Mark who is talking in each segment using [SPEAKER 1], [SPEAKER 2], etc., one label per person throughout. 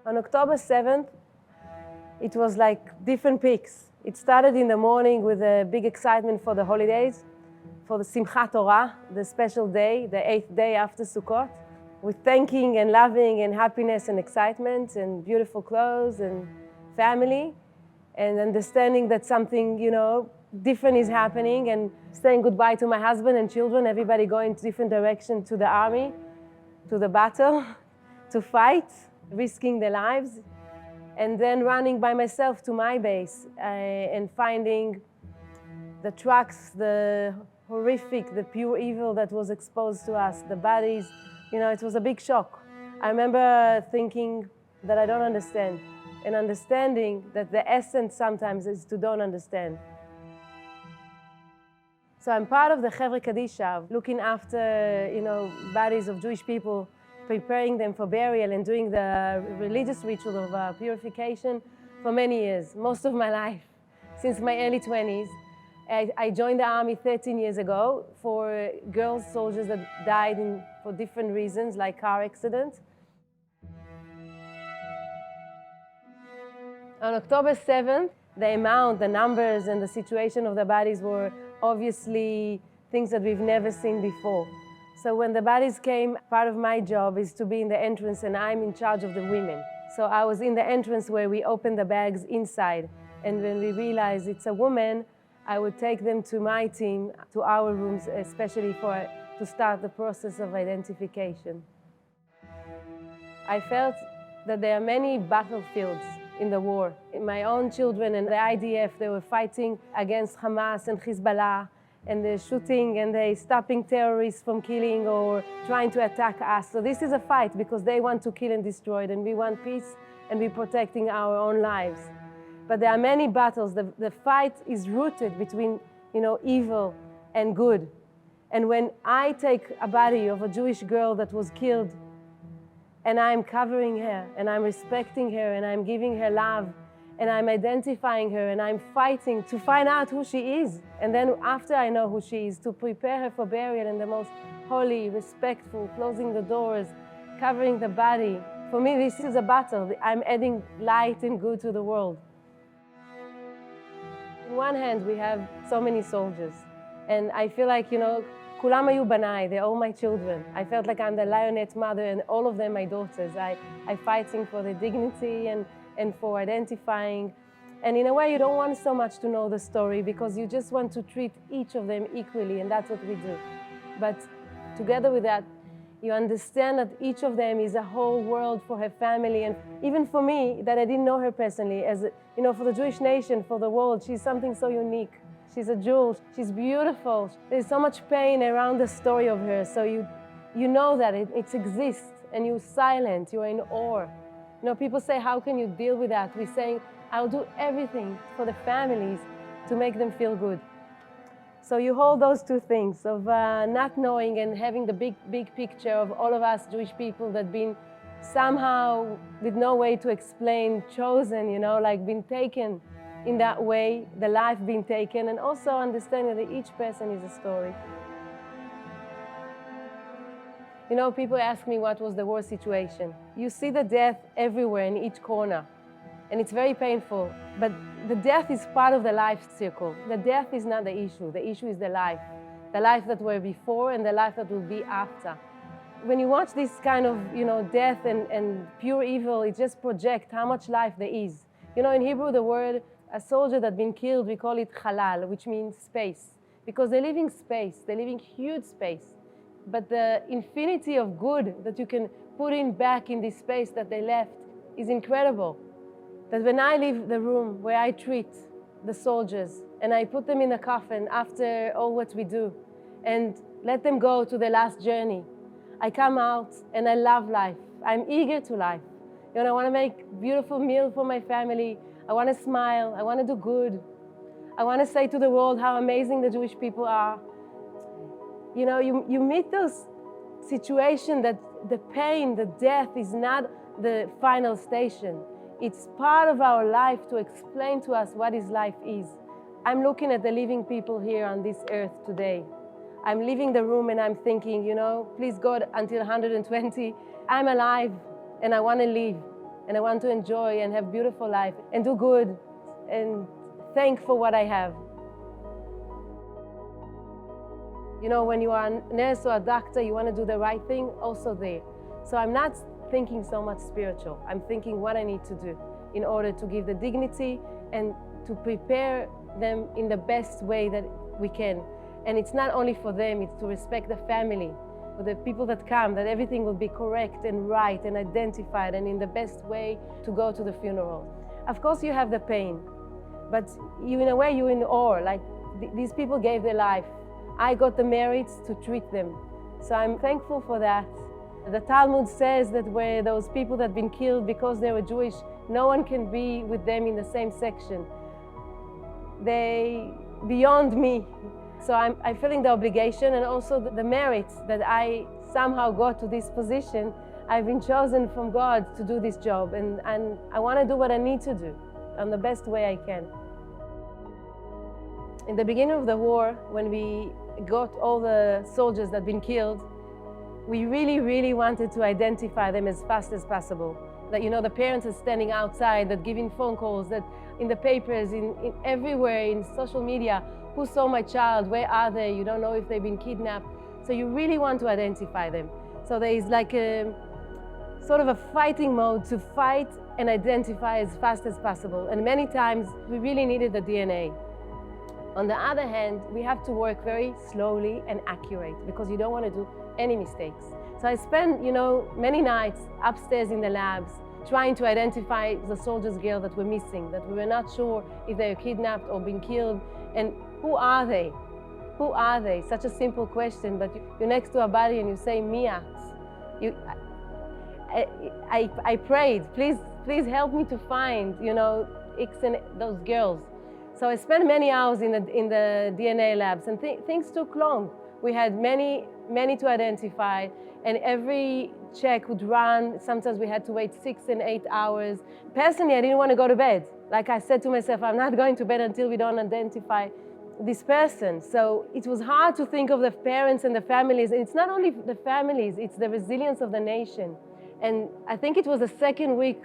[SPEAKER 1] On October 7th, it was like different peaks. It started in the morning with a big excitement for the holidays, for the Simchat Torah, the special day, the 8th day after Sukkot, with thanking and loving and happiness and excitement and beautiful clothes and family, and understanding that something, different is happening, and saying goodbye to my husband and children, everybody going to different directions, to the army, to the battle, to fight, risking their lives, and then running by myself to my base and finding the trucks, the horrific, the pure evil that was exposed to us, the bodies. It was a big shock. I remember thinking that I don't understand, and understanding that the essence sometimes is to don't understand. So I'm part of the Chevre Kadisha, looking after, bodies of Jewish people, preparing them for burial and doing the religious ritual of purification for many years, most of my life, since my early 20s. I joined the army 13 years ago for girls, soldiers that died for different reasons, like car accidents. On October 7th, the amount, the numbers, and the situation of the bodies were obviously things that we've never seen before. So when the bodies came, part of my job is to be in the entrance, and I'm in charge of the women. So I was in the entrance where we opened the bags inside. And when we realized it's a woman, I would take them to my team, to our rooms, especially to start the process of identification. I felt that there are many battlefields in the war. My own children and the IDF, they were fighting against Hamas and Hezbollah, and they're shooting and they're stopping terrorists from killing or trying to attack us. So this is a fight because they want to kill and destroy it, and we want peace and we're protecting our own lives. But there are many battles. The fight is rooted between, evil and good. And when I take a body of a Jewish girl that was killed, and I'm covering her, and I'm respecting her, and I'm giving her love, and I'm identifying her, and I'm fighting to find out who she is. And then after I know who she is, to prepare her for burial in the most holy, respectful, closing the doors, covering the body. For me, this is a battle. I'm adding light and good to the world. On one hand, we have so many soldiers, and I feel like, Kulam hayu banai, they're all my children. I felt like I'm the lioness mother, and all of them my daughters. I'm fighting for their dignity and for identifying. And in a way, you don't want so much to know the story because you just want to treat each of them equally, and that's what we do. But together with that, you understand that each of them is a whole world for her family, and even for me, that I didn't know her personally, for the Jewish nation, for the world, she's something so unique. She's a jewel, she's beautiful. There's so much pain around the story of her, so you know that it exists, and you're silent, you're in awe. People say, how can you deal with that? We're saying, I'll do everything for the families to make them feel good. So you hold those two things of not knowing and having the big picture of all of us Jewish people that been somehow, with no way to explain, chosen, been taken in that way, the life being taken, and also understanding that each person is a story. People ask me what was the worst situation. You see the death everywhere in each corner, and it's very painful, but the death is part of the life circle. The death is not the issue is the life that were before and the life that will be after. When you watch this kind of, death and pure evil, it just projects how much life there is. In Hebrew, the word, a soldier that's been killed, we call it halal, which means space, because they're living space, they're living huge space. But the infinity of good that you can put back in this space that they left is incredible. That when I leave the room where I treat the soldiers and I put them in a coffin after all what we do and let them go to their last journey, I come out and I love life. I'm eager to life. I want to make beautiful meal for my family. I want to smile. I want to do good. I want to say to the world how amazing the Jewish people are. You meet those situations that the pain, the death is not the final station. It's part of our life to explain to us what life is. I'm looking at the living people here on this earth today. I'm leaving the room and I'm thinking, please God, until 120, I'm alive and I want to live. and I want to enjoy and have beautiful life and do good and thank for what I have. You know, when you are a nurse or a doctor, you want to do the right thing also there. So I'm not thinking so much spiritual. I'm thinking what I need to do in order to give the dignity and to prepare them in the best way that we can. And it's not only for them, it's to respect the family, for the people that come, that everything will be correct and right and identified and in the best way to go to the funeral. Of course you have the pain, but you, in a way, you're in awe, like these people gave their life. I got the merits to treat them. So I'm thankful for that. The Talmud says that where those people that have been killed because they were Jewish, no one can be with them in the same section. They beyond me. So I'm feeling the obligation and also the merit that I somehow got to this position. I've been chosen from God to do this job, and I want to do what I need to do in the best way I can. In the beginning of the war, when we got all the soldiers that had been killed, we really wanted to identify them as fast as possible. That, you know, the parents are standing outside, that giving phone calls, that in the papers, in everywhere, in social media, who saw my child, where are they? You don't know if they've been kidnapped. So you really want to identify them. So there is like a sort of a fighting mode to fight and identify as fast as possible. And many times we really needed the DNA. On the other hand, we have to work very slowly and accurate because you don't want to do any mistakes. So I spent, you know, many nights upstairs in the labs trying to identify the soldiers' girl that were missing, that we were not sure if they were kidnapped or been killed. And who are they? Who are they? Such a simple question, but you're next to a body and you say, Mia. I prayed, please help me to find, you know, X and those girls. So I spent many hours in the DNA labs, and things took long. We had many to identify, and every check would run. Sometimes we had to wait 6 and 8 hours. Personally, I didn't want to go to bed. Like I said to myself, I'm not going to bed until we don't identify this person. So it was hard to think of the parents and the families. It's not only the families, it's the resilience of the nation. And I think it was the second week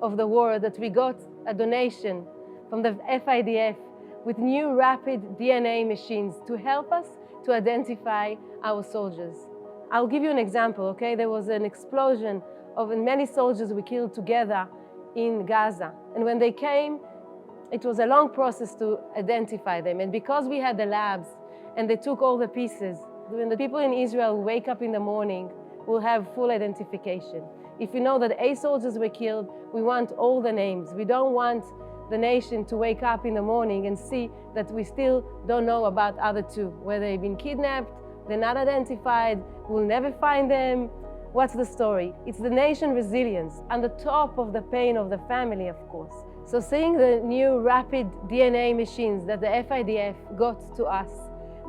[SPEAKER 1] of the war that we got a donation from the FIDF with new rapid DNA machines to help us to identify our soldiers. I'll give you an example, okay? There was an explosion of many soldiers we killed together in Gaza. And when they came, it was a long process to identify them. And because we had the labs and they took all the pieces, when the people in Israel wake up in the morning, we'll have full identification. If you know that 8 soldiers were killed, we want all the names. We don't want the nation to wake up in the morning and see that we still don't know about other 2, whether they've been kidnapped, they're not identified, we'll never find them. What's the story? It's the nation resilience on the top of the pain of the family, of course. So seeing the new rapid DNA machines that the FIDF got to us,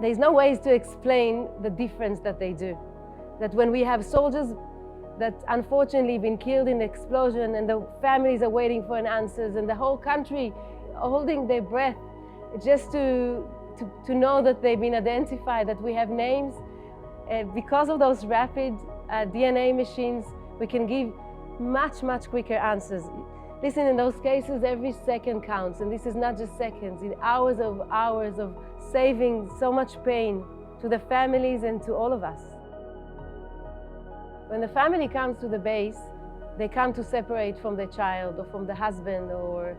[SPEAKER 1] there's no ways to explain the difference that they do. That when we have soldiers that unfortunately been killed in the explosion and the families are waiting for answers and the whole country holding their breath just to know that they've been identified, that we have names. Because of those rapid DNA machines, we can give much quicker answers. Listen, in those cases, every second counts, and this is not just seconds, it's hours of saving so much pain to the families and to all of us. When the family comes to the base, they come to separate from their child or from the husband or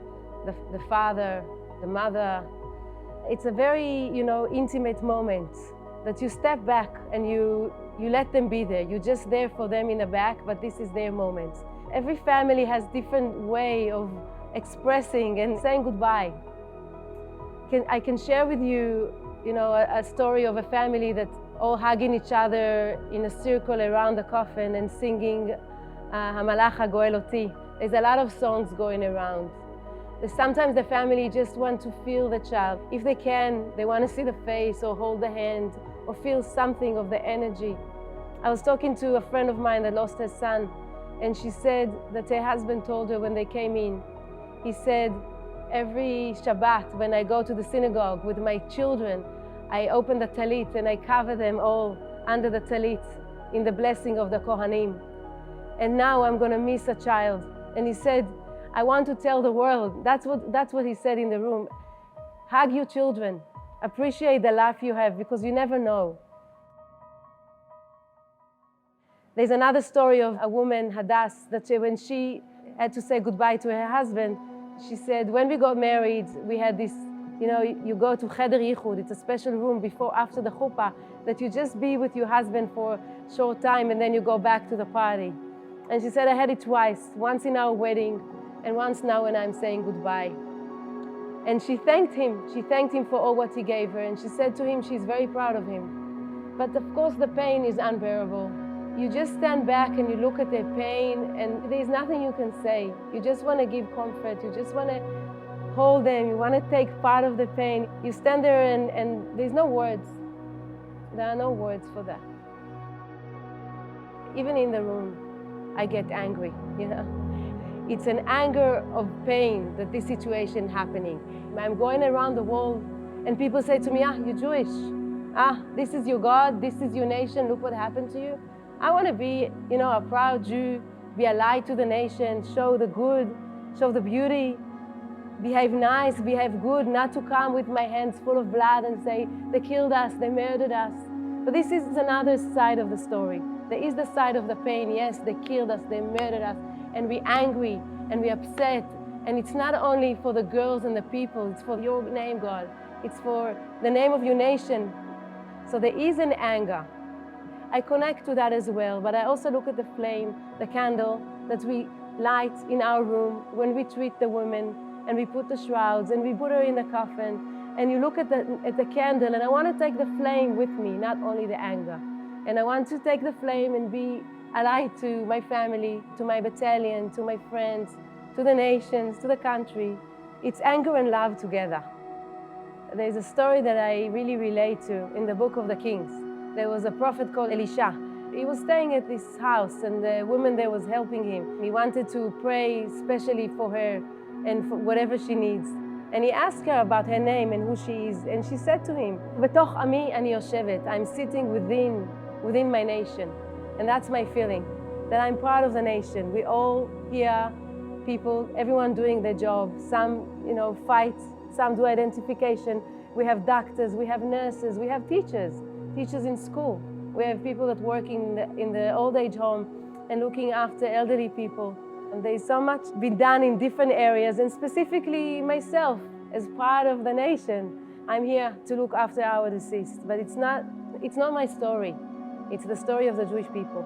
[SPEAKER 1] the father, the mother. It's a very, you know, intimate moment that you step back and you let them be there. You're just there for them in the back, but this is their moment. Every family has different way of expressing and saying goodbye. I can share with you, you know, a story of a family that all hugging each other in a circle around the coffin and singing Hamalach HaGoel Oti. There's a lot of songs going around. Sometimes the family just want to feel the child. If they can, they want to see the face or hold the hand or feel something of the energy. I was talking to a friend of mine that lost her son, and she said that her husband told her when they came in, he said, every Shabbat when I go to the synagogue with my children, I open the talit and I cover them all under the talit in the blessing of the Kohanim. And now I'm going to miss a child. And he said, I want to tell the world. That's what he said in the room. Hug your children. Appreciate the life you have, because you never know. There's another story of a woman, Hadass, that when she had to say goodbye to her husband, she said, when we got married, we had this, you go to Cheder Yichud, it's a special room after the chuppah, that you just be with your husband for a short time and then you go back to the party. And she said, I had it twice, once in our wedding and once now when I'm saying goodbye. And she thanked him. She thanked him for all what he gave her. And she said to him, she's very proud of him. But of course, the pain is unbearable. You just stand back and you look at their pain and there's nothing you can say. You just want to give comfort. You just want to hold them. You want to take part of the pain. You stand there and there's no words. There are no words for that. Even in the room, I get angry, It's an anger of pain that this situation happening. I'm going around the world and people say to me, you're Jewish. This is your God, this is your nation, look what happened to you. I want to be, a proud Jew, be a light to the nation, show the good, show the beauty, behave nice, behave good, not to come with my hands full of blood and say, they killed us, they murdered us. But this is another side of the story. There is the side of the pain. Yes, they killed us, they murdered us, and we're angry and we're upset. And it's not only for the girls and the people, it's for your name, God. It's for the name of your nation. So there is an anger. I connect to that as well, but I also look at the flame, the candle that we light in our room when we treat the women and we put the shrouds and we put her in the coffin. And you look at the candle, and I want to take the flame with me, not only the anger. And I want to take the flame and be a light to my family, to my battalion, to my friends, to the nations, to the country. It's anger and love together. There's a story that I really relate to in the book of the Kings. There was a prophet called Elisha. He was staying at this house and the woman there was helping him. He wanted to pray especially for her and for whatever she needs. And he asked her about her name and who she is. And she said to him, "Betoch ami ani yoshevet." I'm sitting within my nation. And that's my feeling, that I'm part of the nation. We all here, people, everyone doing their job. Some, fight, some do identification. We have doctors, we have nurses, we have teachers in school. We have people that work in the old age home and looking after elderly people. And there's so much been done in different areas, and specifically myself, as part of the nation, I'm here to look after our deceased. But it's not my story. It's the story of the Jewish people.